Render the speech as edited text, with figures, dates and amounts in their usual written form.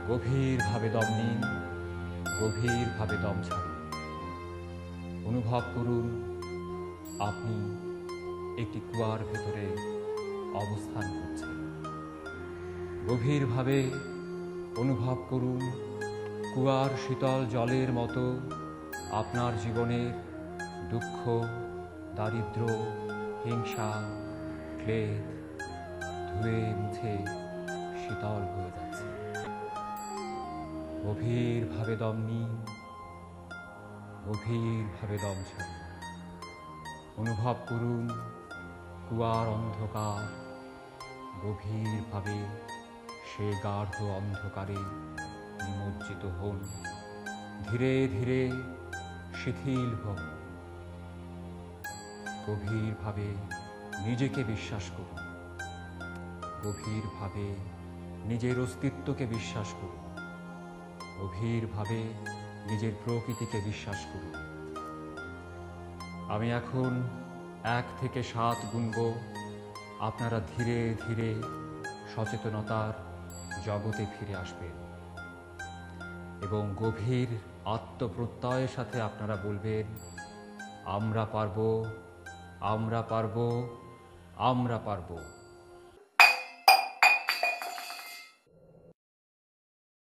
গভীরভাবে দম নিন, গভীরভাবে দম ছাড়ুন। অনুভব করুন আপনি একটি কুয়ার ভেতরে অবস্থান করছেন। গভীরভাবে অনুভব করুন কুয়ার শীতল জলের মতো আপনার জীবনের দুঃখ, দারিদ্র্য, হিংসা, ক্লেদ ধুয়ে মুছে শীতল হয়ে যাচ্ছে। গভীরভাবে দম নিন, গভীরভাবে দম ছাড়ুন। অনুভব করুন কুয়ার অন্ধকার, গভীরভাবে সে গাঢ় অন্ধকারে নিমজ্জিত হন। ধীরে ধীরে শিথিল হন। গভীরভাবে নিজেকে বিশ্বাস করুন, গভীরভাবে নিজের অস্তিত্বকে বিশ্বাস করুন, গভীরভাবে নিজের প্রকৃতিকে বিশ্বাস করুন। আমি এখন 1 থেকে 7 গুনব। আপনারা ধীরে ধীরে সচেতনতার জগতে ফিরে আসবেন এবং গভীর আত্মপ্রত্যয়ের সাথে আপনারা বলবেন, আমরা পারবো, আমরা পারবো, আমরা পারবো।